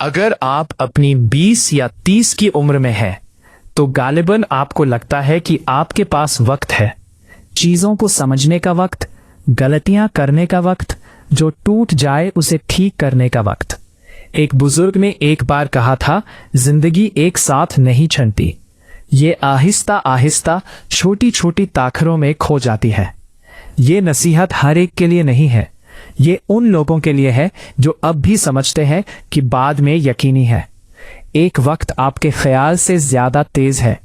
अगर आप अपनी 20 या 30 की उम्र में हैं, तो गालिबन आपको लगता है कि आपके पास वक्त है, चीजों को समझने का वक्त, गलतियां करने का वक्त, जो टूट जाए उसे ठीक करने का वक्त। एक बुजुर्ग ने एक बार कहा था, जिंदगी एक साथ नहीं छनती, ये आहिस्ता आहिस्ता छोटी छोटी ताखरों में खो जाती है। ये नसीहत हर एक के लिए नहीं है, ये उन लोगों के लिए है जो अब भी समझते हैं कि बाद में यकीनी है। एक वक्त आपके ख्याल से ज्यादा तेज है।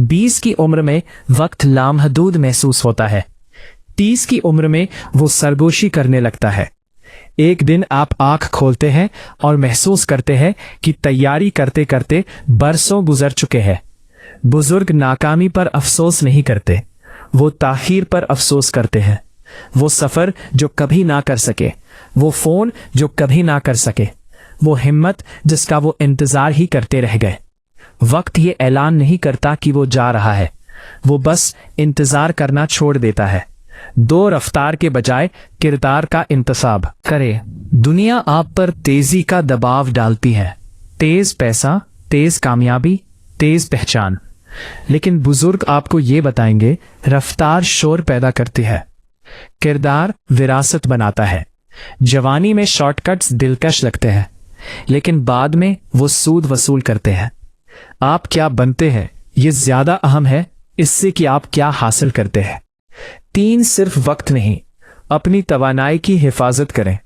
20 की उम्र में वक्त लामहदूद महसूस होता है। 30 की उम्र में वो सरगोशी करने लगता है। एक दिन आप आंख खोलते हैं और महसूस करते हैं कि तैयारी करते करते बरसों गुजर चुके हैं। बुजुर्ग नाकामी पर अफसोस नहीं करते, वो ताखीर पर अफसोस करते हैं। वो सफर जो कभी ना कर सके, वो फोन जो कभी ना कर सके, वो हिम्मत जिसका वो इंतजार ही करते रह गए। वक्त ये ऐलान नहीं करता कि वो जा रहा है, वो बस इंतजार करना छोड़ देता है। दो रफ्तार के बजाय किरदार का इंतसाब करे। दुनिया आप पर तेजी का दबाव डालती है, तेज पैसा, तेज कामयाबी, तेज पहचान। लेकिन बुजुर्ग आपको ये बताएंगे, रफ्तार शोर पैदा करती है, किरदार विरासत बनाता है। जवानी में शॉर्टकट्स दिलकश लगते हैं, लेकिन बाद में वो सूद वसूल करते हैं। आप क्या बनते हैं ये ज्यादा अहम है इससे कि आप क्या हासिल करते हैं। 3 सिर्फ वक्त नहीं, अपनी तवानाई की हिफाजत करें।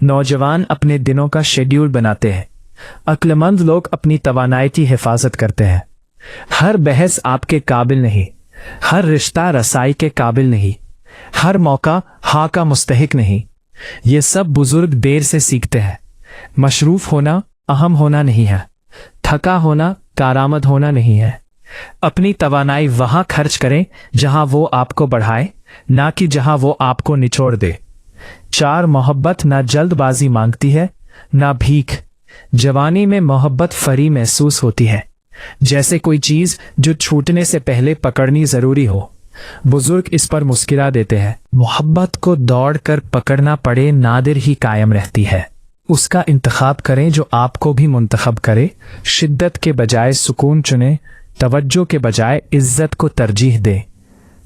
नौजवान अपने दिनों का शेड्यूल बनाते हैं, अक्लमंद लोग अपनी तवानाई की हिफाजत करते हैं। हर बहस आपके काबिल नहीं, हर रिश्ता रसाई के काबिल नहीं, हर मौका हाँ का मुस्तहिक नहीं। ये सब बुजुर्ग देर से सीखते हैं। मशरूफ होना अहम होना नहीं है, थका होना कारामद होना नहीं है। अपनी तवानाई वहां खर्च करें जहां वो आपको बढ़ाए, ना कि जहां वो आपको निचोड़ दे। 4 मोहब्बत ना जल्दबाजी मांगती है, ना भीख। जवानी में मोहब्बत फरी महसूस होती है, जैसे कोई चीज जो छूटने से पहले पकड़नी जरूरी हो। बुजुर्ग इस पर मुस्कुरा देते हैं। मोहब्बत को दौड़कर पकड़ना पड़े नादिर ही कायम रहती है। उसका इंतखाब करें जो आपको भी मुंतखब करे। शिद्दत के बजाय सुकून चुने, तवज्जो के बजाय इज्जत को तरजीह दे।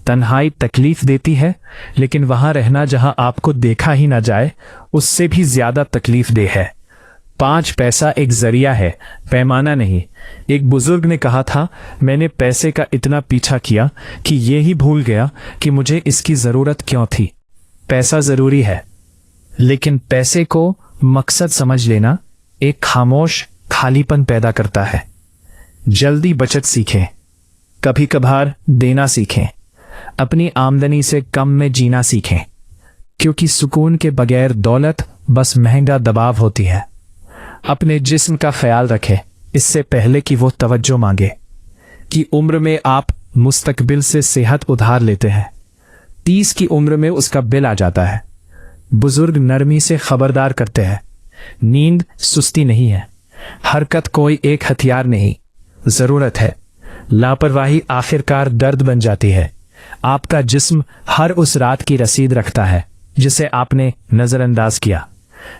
तन्हाई तकलीफ देती है, लेकिन वहां रहना जहां आपको देखा ही ना जाए उससे भी ज्यादा तकलीफ दे है। 5 पैसा एक जरिया है, पैमाना नहीं। एक बुजुर्ग ने कहा था, मैंने पैसे का इतना पीछा किया कि ये ही भूल गया कि मुझे इसकी जरूरत क्यों थी। पैसा जरूरी है, लेकिन पैसे को मकसद समझ लेना एक खामोश खालीपन पैदा करता है। जल्दी बचत सीखें, कभी कभार देना सीखें, अपनी आमदनी से कम में जीना सीखें, क्योंकि सुकून के बगैर दौलत बस महंगा दबाव होती है। अपने जिस्म का ख्याल रखें इससे पहले कि वो तवज्जो मांगे। कि उम्र में आप मुस्तकबिल से सेहत उधार लेते हैं, 30 की उम्र में उसका बिल आ जाता है। बुजुर्ग नरमी से खबरदार करते हैं, नींद सुस्ती नहीं है, हरकत कोई एक हथियार नहीं, जरूरत है। लापरवाही आखिरकार दर्द बन जाती है। आपका जिस्म हर उस रात की रसीद रखता है जिसे आपने नजरअंदाज किया।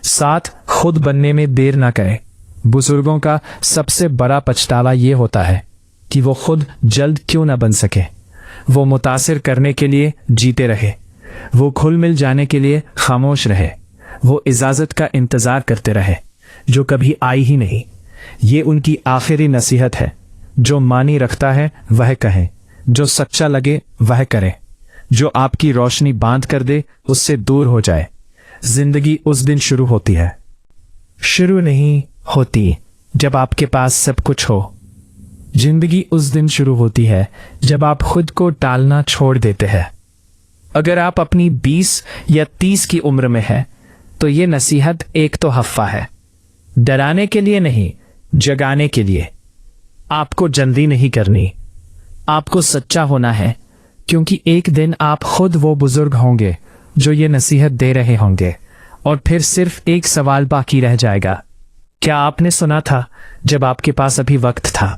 साथ खुद बनने में देर ना करें। बुजुर्गों का सबसे बड़ा पछतावा ये होता है कि वो खुद जल्द क्यों ना बन सके। वो मुतासिर करने के लिए जीते रहे, वो घुल मिल जाने के लिए खामोश रहे, वो इजाजत का इंतजार करते रहे जो कभी आई ही नहीं। ये उनकी आखिरी नसीहत है। जो मानी रखता है वह कहे, जो सच्चा लगे वह करे, जो आपकी रोशनी बांध कर दे उससे दूर हो जाए। जिंदगी उस दिन शुरू होती है, शुरू नहीं होती जब आपके पास सब कुछ हो। जिंदगी उस दिन शुरू होती है जब आप खुद को टालना छोड़ देते हैं। अगर आप अपनी 20 या 30 की उम्र में हैं, तो ये नसीहत एक तो हफ्फा है, डराने के लिए नहीं, जगाने के लिए। आपको जल्दी नहीं करनी, आपको सच्चा होना है, क्योंकि एक दिन आप खुद वो बुजुर्ग होंगे जो ये नसीहत दे रहे होंगे। और फिर सिर्फ एक सवाल बाकी रह जाएगा, क्या आपने सुना था जब आपके पास अभी वक्त था?